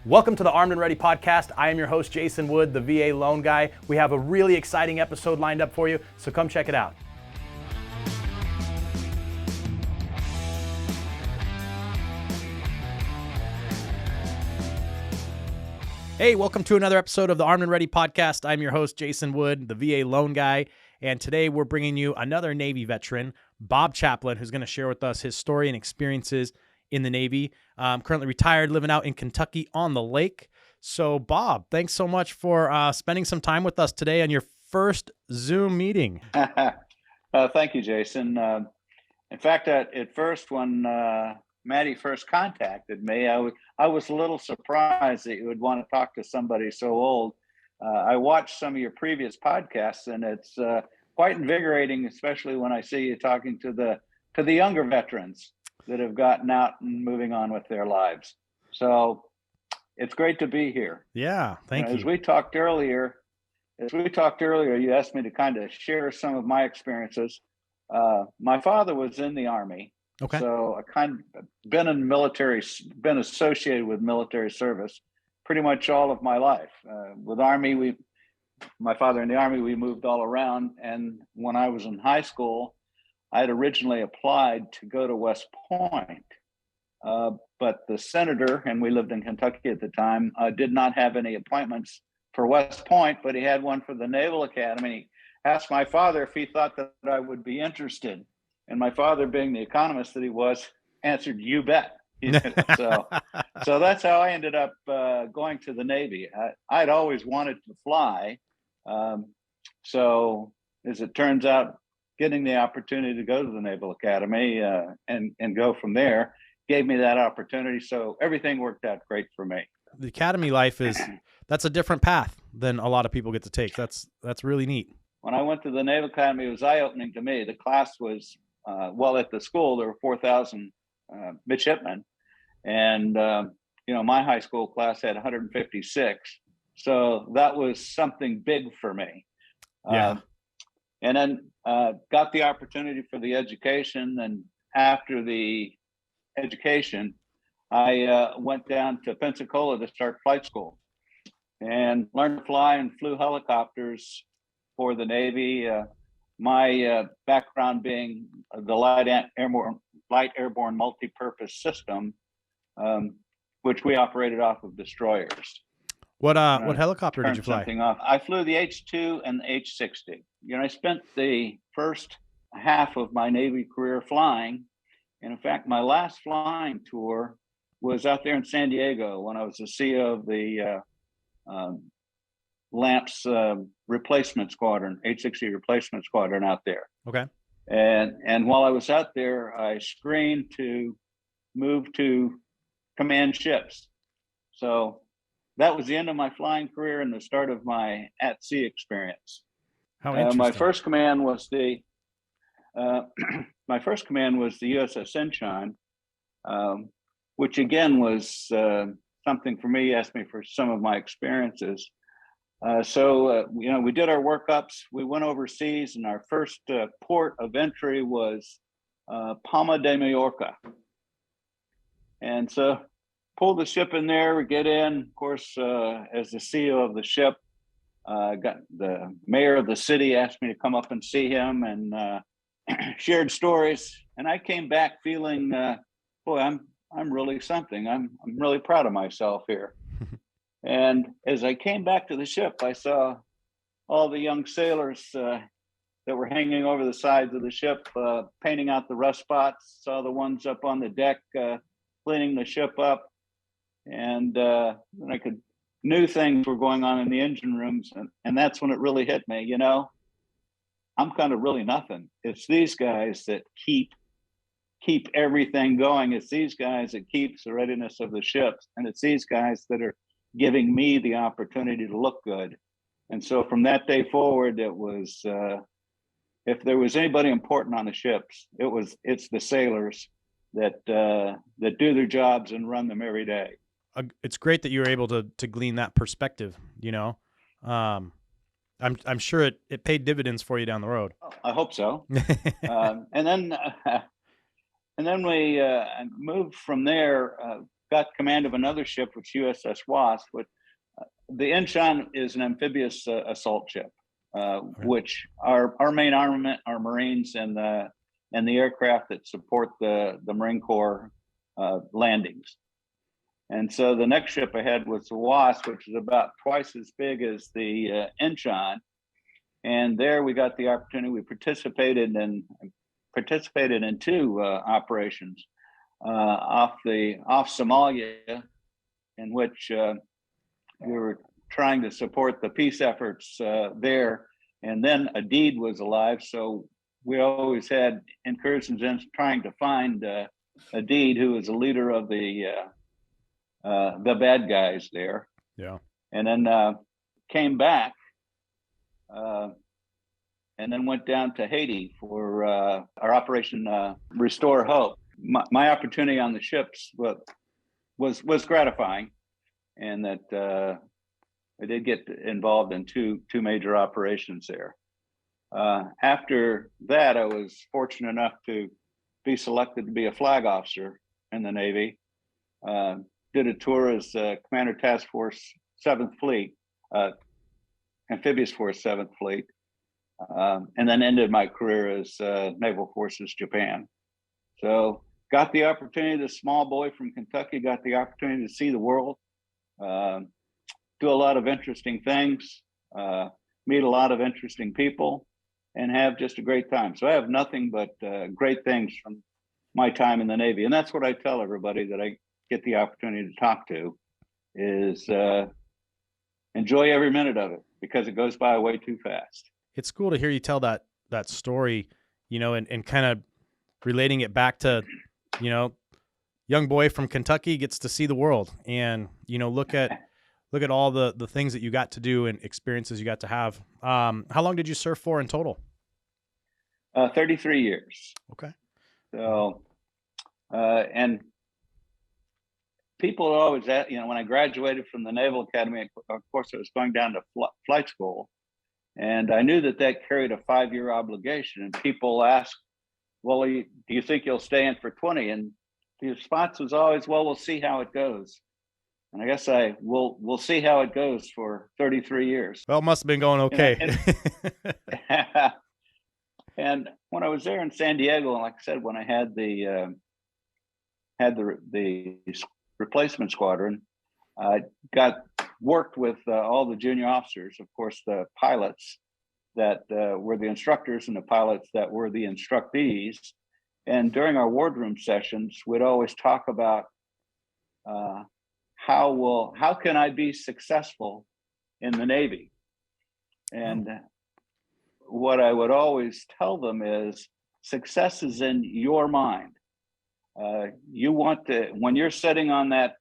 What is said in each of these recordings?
Welcome to the Armed and Ready podcast. I am your host, Jason Wood, the VA loan guy. We have a really exciting episode lined up for you, so come check it out. Hey, welcome to another episode of the Armed and Ready podcast. I'm your host, Jason Wood, the VA loan guy, and today we're bringing you another Navy veteran, Bob Chaplin, who's going to share with us his story and experiences in the Navy. Currently retired, living out in Kentucky on the lake. So, Bob, thanks so much for spending some time with us today on your first Zoom meeting. Thank you, Jason. In fact, at first, when Maddie first contacted me, I was a little surprised that you would want to talk to somebody so old. I watched some of your previous podcasts, and it's quite invigorating, especially when I see you talking to the younger veterans that have gotten out and moving on with their lives. So it's great to be here. Yeah, thank you. As we talked earlier, you asked me to kind of share some of my experiences. My father was in the Army. Okay. So I kind of been associated with military service pretty much all of my life. With Army, my father in the Army, we moved all around. And when I was in high school, I had originally applied to go to West Point, but the senator, and we lived in Kentucky at the time, did not have any appointments for West Point, but he had one for the Naval Academy. He asked my father if he thought that I would be interested. And my father, being the economist that he was, answered, "You bet." So that's how I ended up going to the Navy. I'd always wanted to fly. So as it turns out, getting the opportunity to go to the Naval Academy and go from there gave me that opportunity. So everything worked out great for me. The Academy life that's a different path than a lot of people get to take. That's really neat. When I went to the Naval Academy, it was eye-opening to me. The class was, at the school, there were 4,000 midshipmen. And, my high school class had 156. So that was something big for me. Yeah. And then got the opportunity for the education. And after the education, I went down to Pensacola to start flight school and learned to fly and flew helicopters for the Navy. My background being the light airborne multi-purpose system, which we operated off of destroyers. What helicopter did you fly? I flew the H-2 and the H-60. I spent the first half of my Navy career flying. And in fact, my last flying tour was out there in San Diego when I was the CEO of the Lamps replacement squadron, H-60 replacement squadron out there. Okay. And while I was out there, I screened to move to command ships. So that was the end of my flying career and the start of my at-sea experience. How interesting. My first command was the USS Enchance, which again was something for me. He asked me for some of my experiences. We did our workups. We went overseas, and our first port of entry was Palma de Mallorca. And so pulled the ship in there, we get in. Of course, as the CEO of the ship, got the mayor of the city asked me to come up and see him and shared stories. And I came back feeling, boy, I'm really something. I'm really proud of myself here. And as I came back to the ship, I saw all the young sailors that were hanging over the sides of the ship, painting out the rust spots, saw the ones up on the deck, cleaning the ship up. And then knew things were going on in the engine rooms. And that's when it really hit me, I'm kind of really nothing. It's these guys that keep everything going. It's these guys that keeps the readiness of the ships. And it's these guys that are giving me the opportunity to look good. And so from that day forward, it was, if there was anybody important on the ships, it's the sailors that do their jobs and run them every day. It's great that you were able to glean that perspective, I'm sure it paid dividends for you down the road. I hope so. And then we moved from there, got command of another ship, which USS Wasp. But the Enchance is an amphibious assault ship, which our main armament are Marines and the aircraft that support the Marine Corps landings. And so the next ship ahead was the Wasp, which is about twice as big as the Enchance. And there we got the opportunity. We participated in two operations off Somalia, in which we were trying to support the peace efforts there. And then Adid was alive, so we always had incursions in trying to find Adid, who was a leader of the bad guys there. Yeah. And then came back and then went down to Haiti for our Operation Restore Hope. My opportunity on the ships was gratifying, and that I did get involved in two major operations there. After that, I was fortunate enough to be selected to be a flag officer in the Navy. Did a tour as Commander Task Force 7th Fleet, Amphibious Force 7th Fleet, and then ended my career as Naval Forces Japan. So got the opportunity, the small boy from Kentucky, got the opportunity to see the world, do a lot of interesting things, meet a lot of interesting people, and have just a great time. So I have nothing but great things from my time in the Navy. And that's what I tell everybody that I get the opportunity to talk to is enjoy every minute of it, because it goes by way too fast. It's cool to hear you tell that story, and kind of relating it back to, young boy from Kentucky gets to see the world and, look at all the things that you got to do and experiences you got to have. How long did you serve for in total? 33 years. Okay. So, and people always ask, when I graduated from the Naval Academy, of course, I was going down to flight school, and I knew that carried a 5-year obligation. And people ask, well, do you think you'll stay in for 20? And the response was always, well, we'll see how it goes. And I guess we'll see how it goes for 33 years. Well, it must have been going okay. And when I was there in San Diego, and like I said, when I had the replacement squadron, I worked with all the junior officers, of course, the pilots that were the instructors and the pilots that were the instructees. And during our wardroom sessions, we'd always talk about how can I be successful in the Navy? And what I would always tell them is success is in your mind. You want to, when you're sitting on that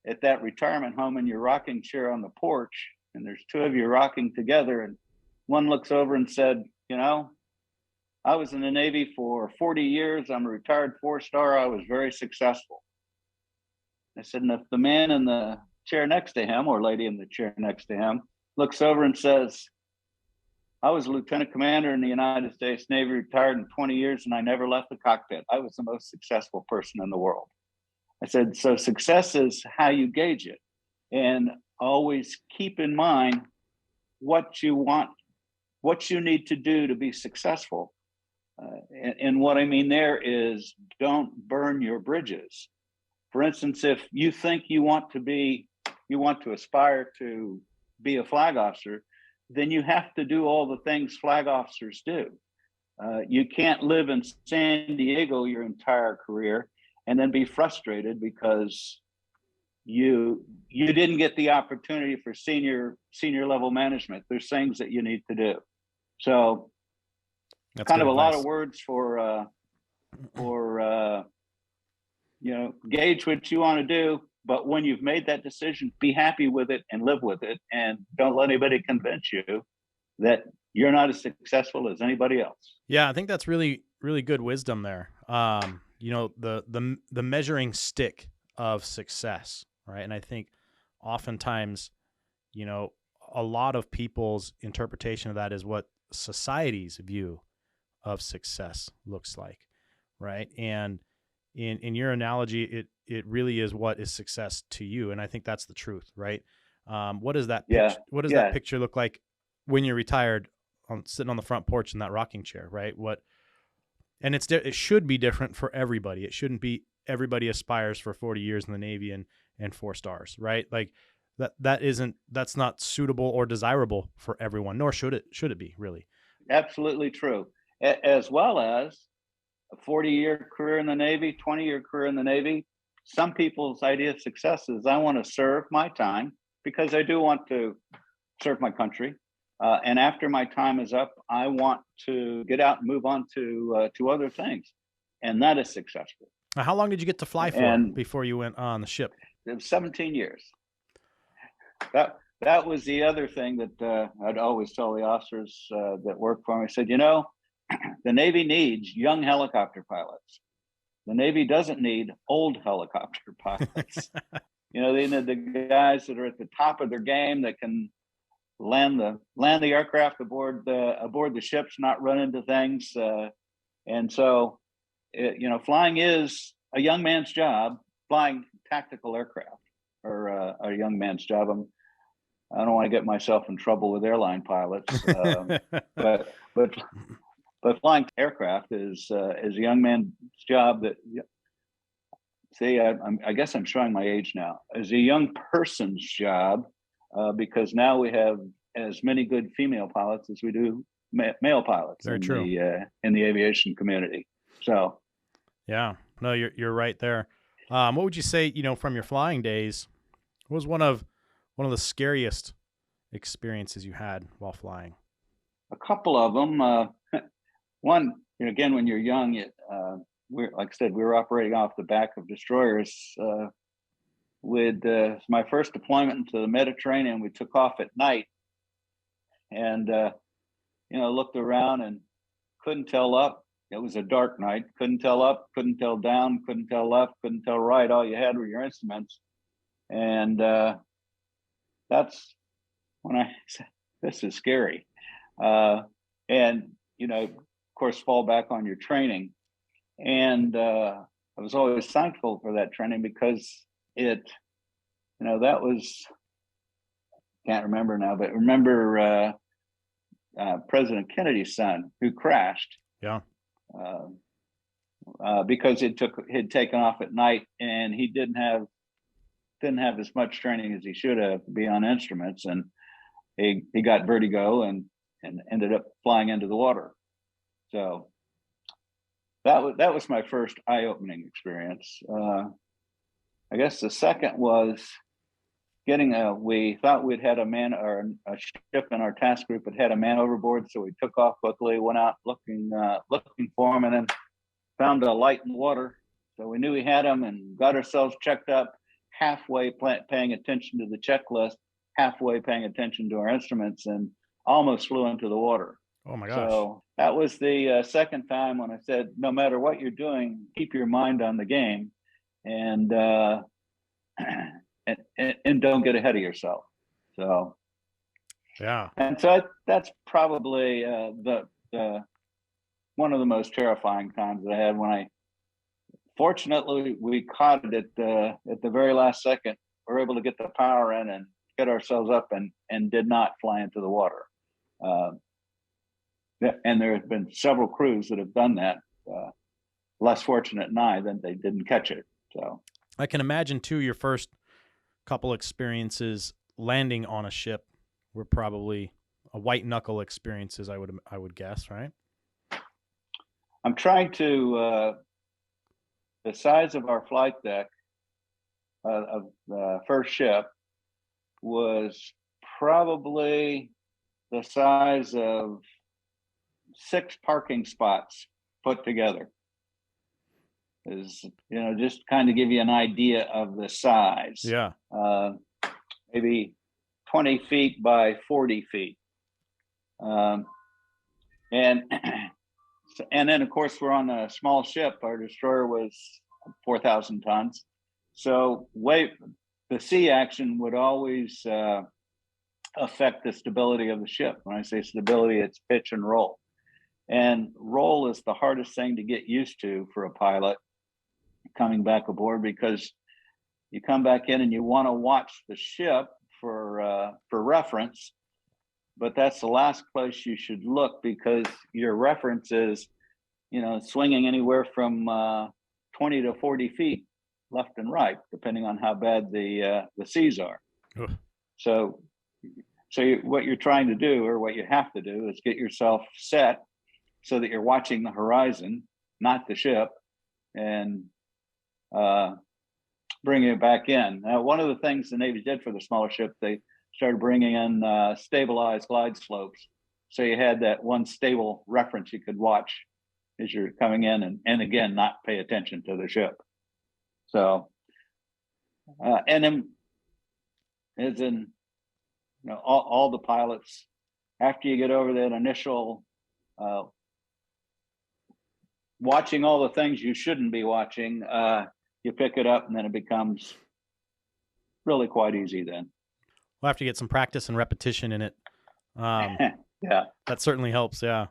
at that retirement home in your rocking chair on the porch, and there's two of you rocking together, and one looks over and said, I was in the Navy for 40 years. I'm a retired 4-star. I was very successful. I said, and if the man in the chair next to him, or lady in the chair next to him, looks over and says, I was a lieutenant commander in the United States Navy, retired in 20 years, and I never left the cockpit. I was the most successful person in the world. I said, so success is how you gauge it. And always keep in mind what you want, what you need to do to be successful. And what I mean there is don't burn your bridges. For instance, if you think you want to aspire to be a flag officer, then you have to do all the things flag officers do. You can't live in San Diego your entire career and then be frustrated because you didn't get the opportunity for senior level management. There's things that you need to do. So that's kind of advice. A lot of words for gauge what you want to do. But when you've made that decision, be happy with it and live with it, and don't let anybody convince you that you're not as successful as anybody else. Yeah, I think that's really, really good wisdom there. The measuring stick of success, right? And I think oftentimes, a lot of people's interpretation of that is what society's view of success looks like, right? And in your analogy, it really is what is success to you. And I think that's the truth, right? What does that Yeah, picture, what does that yeah, picture look like when you're retired sitting on the front porch in that rocking chair, right? And it should be different for everybody. It shouldn't be everybody aspires for 40 years in the Navy and 4 stars, right? Like that's not suitable or desirable for everyone, nor should it be, really. absolutely true. As well as a 40-year career in the Navy, 20-year career in the Navy. Some people's idea of success is I want to serve my time because I do want to serve my country. And after my time is up, I want to get out and move on to other things, and that is successful. Now, how long did you get to fly for And before you went on the ship? it was 17 years. That was the other thing that I'd always tell the officers that worked for me. I said, the Navy needs young helicopter pilots. The Navy doesn't need old helicopter pilots. They need the guys that are at the top of their game that can land the aircraft aboard the ships, not run into things. And so, flying is a young man's job. Flying tactical aircraft are a young man's job. I don't want to get myself in trouble with airline pilots, but flying aircraft is a young man's job. I guess I'm showing my age now. Is a young person's job because now we have as many good female pilots as we do male pilots Very true. In the aviation community. So, yeah, no, you're right there. What would you say, from your flying days, what was one of the scariest experiences you had while flying? A couple of them. One, again, when you're young, like I said, we were operating off the back of destroyers. With my first deployment into the Mediterranean, we took off at night, and looked around and couldn't tell up. It was a dark night. Couldn't tell up, couldn't tell down, couldn't tell left, couldn't tell right. All you had were your instruments, and that's when I said, "This is scary." And of course, fall back on your training. And I was always thankful for that training because that was, can't remember now, but remember President Kennedy's son who crashed. Yeah. Because he'd taken off at night and he didn't have as much training as he should have to be on instruments, and he got vertigo and ended up flying into the water. So that was my first eye-opening experience. I guess the second was we thought we'd had a ship in our task group that had a man overboard, so we took off quickly, went out looking for him, and then found a light in the water. So we knew we had him and got ourselves checked up, halfway paying attention to the checklist, halfway paying attention to our instruments, and almost flew into the water. Oh my gosh. So that was the second time when I said, no matter what you're doing, keep your mind on the game, and don't get ahead of yourself. So, yeah. And so that's probably the one of the most terrifying times that I had. Fortunately, we caught it at the very last second. We were able to get the power in and get ourselves up and did not fly into the water. And there have been several crews that have done that. Less fortunate than I, then they didn't catch it. So I can imagine too, your first couple experiences landing on a ship were probably a white knuckle experiences. I would guess, right? I'm trying to the size of our flight deck of the first ship was probably the size of 6 parking spots put together. Is just kind of give you an idea of the size. Yeah. Maybe 20 feet by 40 feet. And then of course we're on a small ship. Our destroyer was 4,000 tons. So the sea action would always affect the stability of the ship. When I say stability, it's pitch and roll. And roll is the hardest thing to get used to for a pilot. coming back aboard, because you come back in and you want to watch the ship for reference, but that's the last place you should look, because your reference is, swinging anywhere from 20 to 40 feet left and right, depending on how bad the seas are. Ugh. So what you're trying to do, or what you have to do, is get yourself set so that you're watching the horizon, not the ship, and bringing it back in. Now, one of the things the Navy did for the smaller ship, they started bringing in stabilized glide slopes. So you had that one stable reference you could watch as you're coming in, and again, not pay attention to the ship. So, and then as in, all the pilots, after you get over that initial watching all the things you shouldn't be watching, you pick it up, and then it becomes really quite easy then. We'll have to get some practice and repetition in it. Yeah. That certainly helps. Yeah.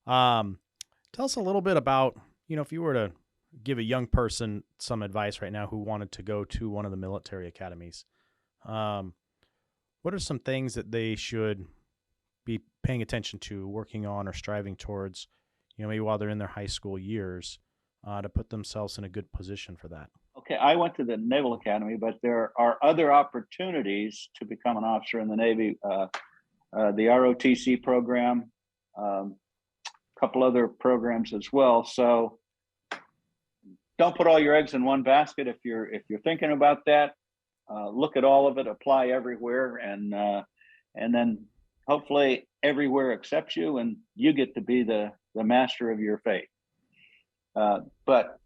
Tell us a little bit about, if you were to give a young person some advice right now who wanted to go to one of the military academies, what are some things that they should be paying attention to, working on, or striving towards, maybe while they're in their high school years, to put themselves in a good position for that? Okay, I went to the Naval Academy, but there are other opportunities to become an officer in the Navy. The ROTC program, a couple other programs as well. So don't put all your eggs in one basket. If you're thinking about that, look at all of it, apply everywhere, and then hopefully everywhere accepts you, and you get to be the master of your fate. But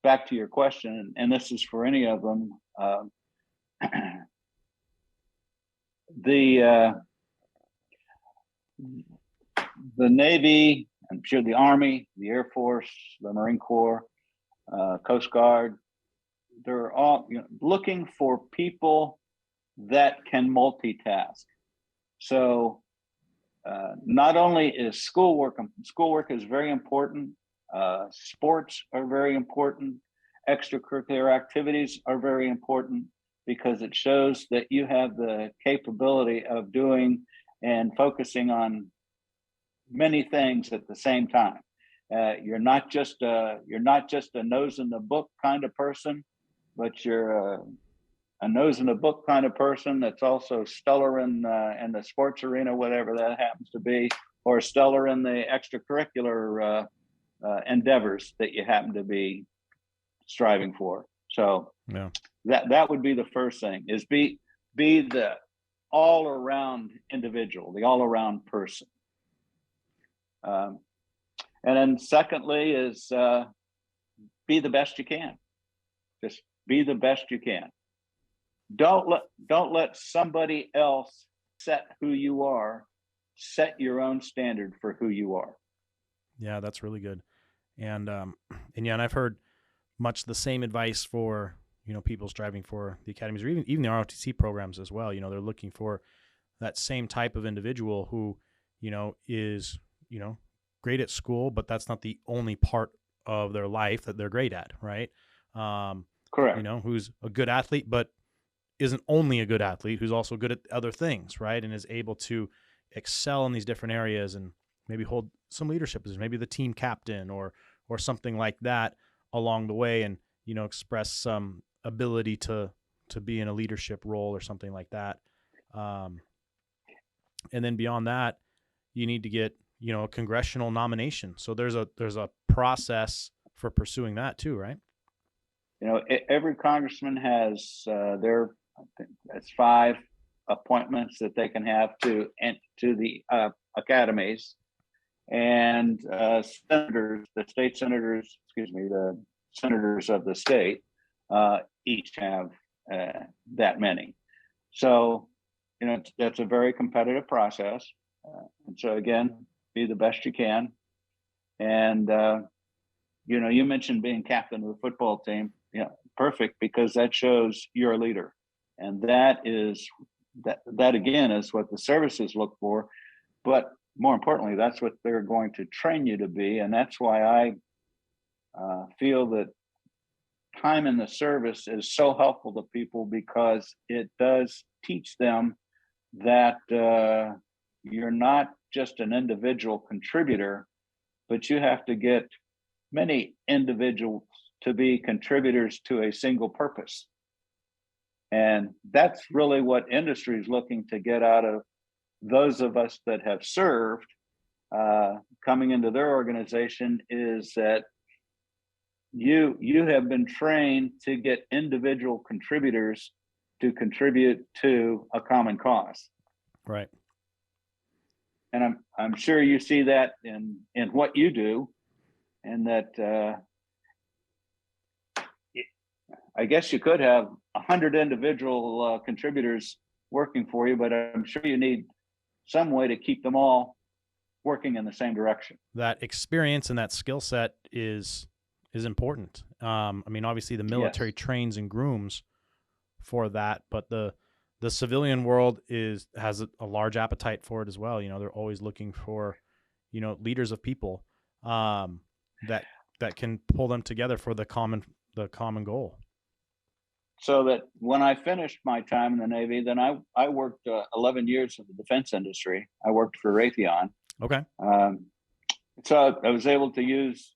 back to your question, and this is for any of them, the Navy, I'm sure the Army, the Air Force, the Marine Corps, Coast Guard, they're all looking for people that can multitask. So not only is schoolwork is very important, sports are very important, extracurricular activities are very important, because it shows that you have the capability of doing and focusing on many things at the same time. You're not just a nose in the book kind of person, but you're a nose in the book kind of person that's also stellar in the sports arena, whatever that happens to be, or stellar in the extracurricular endeavors that you happen to be striving for. So yeah, that would be the first thing, is be the all around individual, the all around person. And then secondly is be the best you can. Just be the best you can. Don't let somebody else set who you are. Set your own standard for who you are. Yeah, that's really good. And I've heard much the same advice for, people striving for the academies, or even the ROTC programs as well. They're looking for that same type of individual who, is, great at school, but that's not the only part of their life that they're great at, right? Correct. Who's a good athlete, but isn't only a good athlete, who's also good at other things, right? And is able to excel in these different areas and maybe hold some leadership position, maybe the team captain or something like that along the way, and, express some ability to be in a leadership role or something like that. And then beyond that, you need to get, a congressional nomination. So there's a process for pursuing that too, right? Every congressman has I think that's 5 appointments that they can have to the academies, and senators, the senators of the state, each have that many. So, that's a very competitive process. And so again, be the best you can. And, you mentioned being captain of the football team. Perfect, because that shows you're a leader. And that again is what the services look for. But more importantly, that's what they're going to train you to be. And that's why I feel that time in the service is so helpful to people because it does teach them that you're not just an individual contributor, but you have to get many individuals to be contributors to a single purpose. And that's really what industry is looking to get out of those of us that have served coming into their organization, is that you have been trained to get individual contributors to contribute to a common cause. Right. And I'm sure you see that in what you do, and that I guess you could have 100 individual contributors working for you, but I'm sure you need some way to keep them all working in the same direction. That experience and that skill set is important. I mean, obviously the military trains and grooms for that, but the civilian world has a large appetite for it as well. You know, they're always looking for, you know, leaders of people that can pull them together for the common goal. So that when I finished my time in the Navy, then I worked 11 years in the defense industry. I worked for Raytheon. Okay. So I was able to use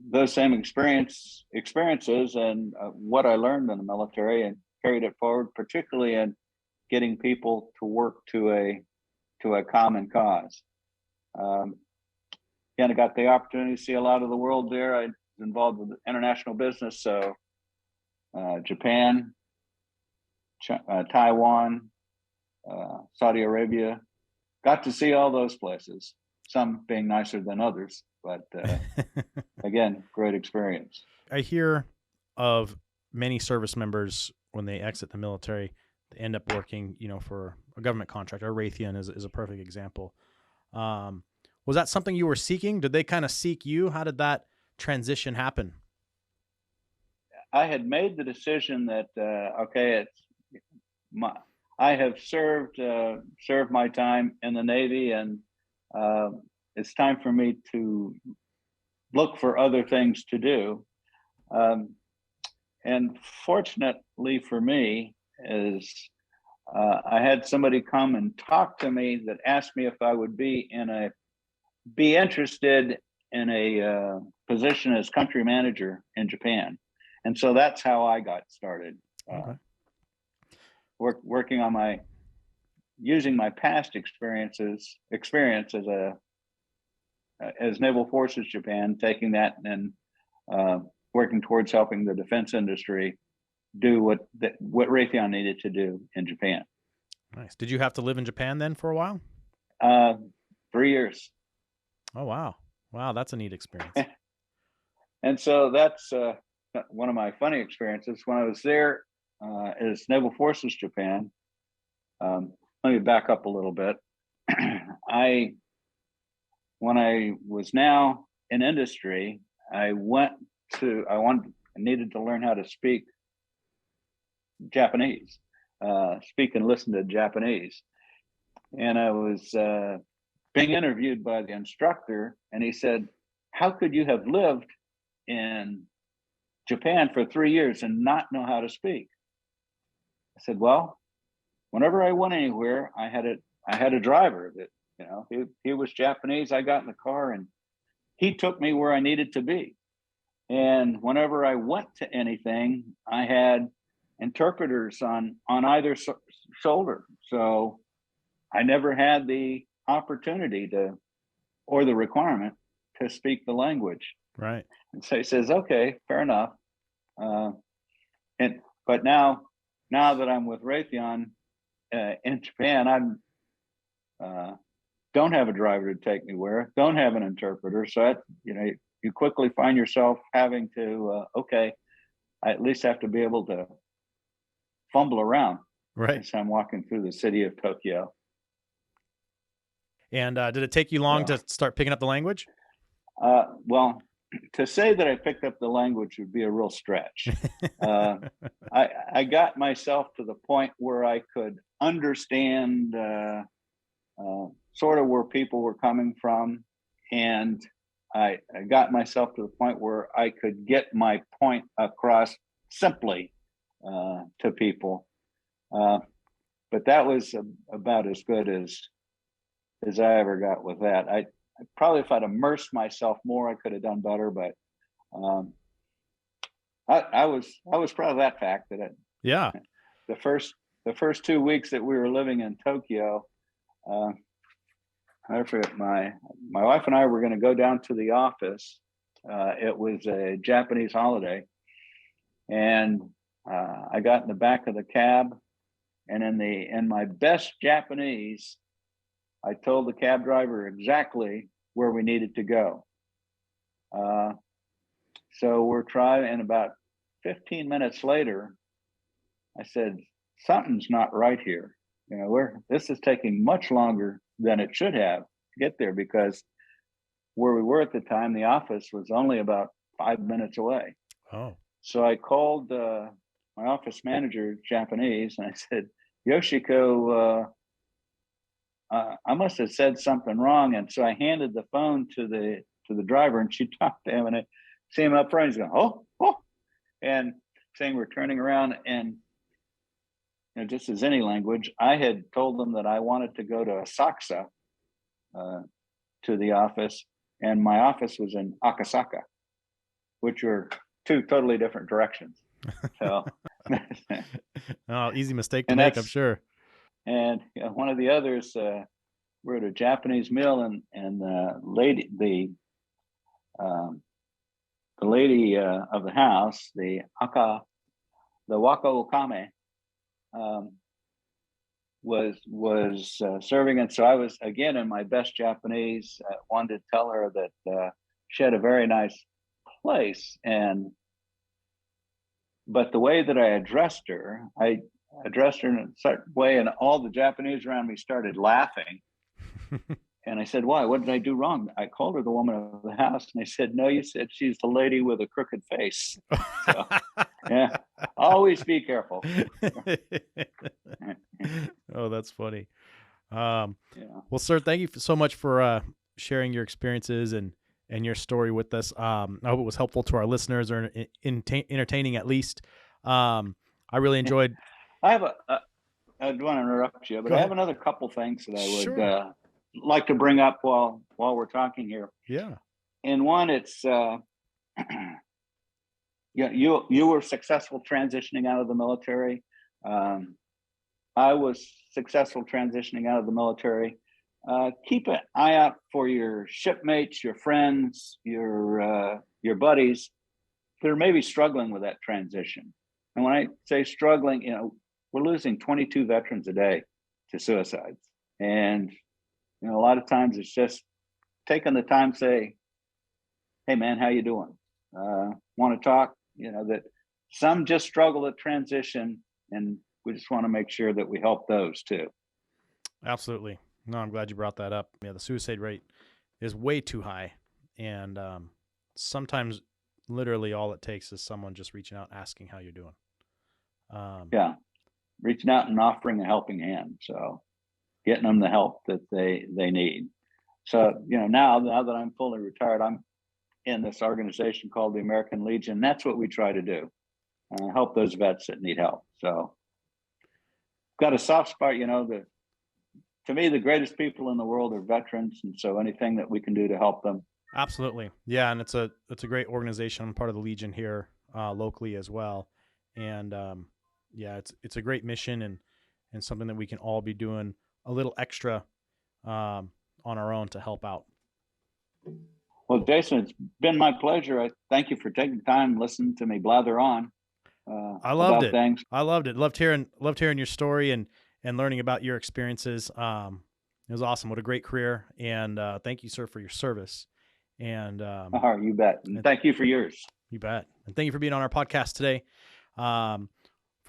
those same experiences and what I learned in the military, and carried it forward, particularly in getting people to work to a common cause. Again, I got the opportunity to see a lot of the world there. I was involved with international business, so Japan, Taiwan, Saudi Arabia. Got to see all those places, some being nicer than others, but again, great experience. I hear of many service members when they exit the military, they end up working, you know, for a government contractor. Raytheon is a perfect example. Was that something you were seeking? Did they kind of seek you? How did that transition happen? I had made the decision that I have served my time in the Navy, and it's time for me to look for other things to do. And fortunately for me, I had somebody come and talk to me that asked me if I would be interested in a position as country manager in Japan. And so that's how I got started. Okay. Working on using my past experience as Naval Forces Japan, taking that and working towards helping the defense industry do what Raytheon needed to do in Japan. Nice. Did you have to live in Japan then for a while? 3 years. Oh, wow. Wow, that's a neat experience. And so that's one of my funny experiences. When I was there as Naval Forces Japan, let me back up a little bit. When I was now in industry, I needed to learn how to speak Japanese, speak and listen to Japanese. And I was being interviewed by the instructor, and he said, "How could you have lived in Japan for 3 years and not know how to speak?" I said, "Well, whenever I went anywhere, I had a driver that, you know, he was Japanese. I got in the car and he took me where I needed to be. And whenever I went to anything, I had interpreters on either shoulder. So I never had the opportunity or the requirement to speak the language." Right. And so he says, "Okay, fair enough." But now that I'm with Raytheon in Japan, I'm don't have a driver to take me where, don't have an interpreter. So you quickly find yourself having to I at least have to be able to fumble around. Right. As I'm walking through the city of Tokyo. And did it take you long to start picking up the language? Well, to say that I picked up the language would be a real stretch. I got myself to the point where I could understand sort of where people were coming from, and I got myself to the point where I could get my point across simply to people. But that was about as good as I ever got with that. I probably, if I'd immersed myself more, I could have done better. But I was proud of that fact that Yeah. the first 2 weeks that we were living in Tokyo, I forget, my wife and I were going to go down to the office. It was a Japanese holiday, and I got in the back of the cab, and in my best Japanese, I told the cab driver exactly where we needed to go. So we're trying, and about 15 minutes later, I said, something's not right here. This is taking much longer than it should have to get there, because where we were at the time, the office was only about 5 minutes away. Oh. So I called my office manager, Japanese, and I said, Yoshiko, I must have said something wrong. And so I handed the phone to the driver, and she talked to him, and I see him up front. He's going, oh, and saying we're turning around, and just as any language, I had told them that I wanted to go to Asakusa to the office, and my office was in Akasaka, which were two totally different directions. So, oh, easy mistake to make, I'm sure. And one of the others, we're at a Japanese meal, and the lady of the house, the waka okame, was serving, and so I was again in my best Japanese. Wanted to tell her that she had a very nice place, but the way that I addressed her in a certain way, and all the Japanese around me started laughing. And I said, why? What did I do wrong? I called her the woman of the house, and they said, no, you said she's the lady with a crooked face. So, yeah, always be careful. Oh, that's funny. Well, sir, thank you so much for sharing your experiences and your story with us. I hope it was helpful to our listeners, or entertaining at least. I really enjoyed. I don't want to interrupt you, but I have another couple things that I would like to bring up while we're talking here. Yeah. And one, it's you were successful transitioning out of the military. I was successful transitioning out of the military. Keep an eye out for your shipmates, your friends, your buddies that are maybe struggling with that transition. And when I say struggling, we're losing 22 veterans a day to suicides. And a lot of times it's just taking the time to say, hey man, how you doing? Want to talk? That some just struggle at transition, and we just want to make sure that we help those too. Absolutely. No, I'm glad you brought that up. Yeah, the suicide rate is way too high. And sometimes literally all it takes is someone just reaching out, asking how you're doing. Reaching out and offering a helping hand. So getting them the help that they need. So, now that I'm fully retired, I'm in this organization called the American Legion. That's what we try to do. Help those vets that need help. So got a soft spot, to me, the greatest people in the world are veterans. And so anything that we can do to help them. Absolutely. Yeah. And it's a great organization. I'm part of the Legion here locally as well. And it's a great mission and something that we can all be doing a little extra on our own to help out. Well, Jason, it's been my pleasure. I thank you for taking the time and listening to me blather on. I loved it. Things. I loved it. Loved hearing your story and learning about your experiences. It was awesome. What a great career. And thank you, sir, for your service. And you bet. And thank you for yours. You bet. And thank you for being on our podcast today. For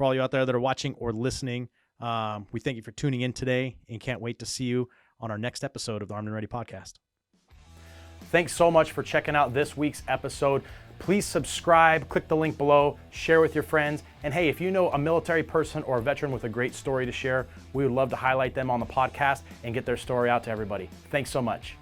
all you out there that are watching or listening, we thank you for tuning in today and can't wait to see you on our next episode of the Armed and Ready podcast. Thanks so much for checking out this week's episode. Please subscribe, click the link below, share with your friends. And hey, if you know a military person or a veteran with a great story to share, we would love to highlight them on the podcast and get their story out to everybody. Thanks so much.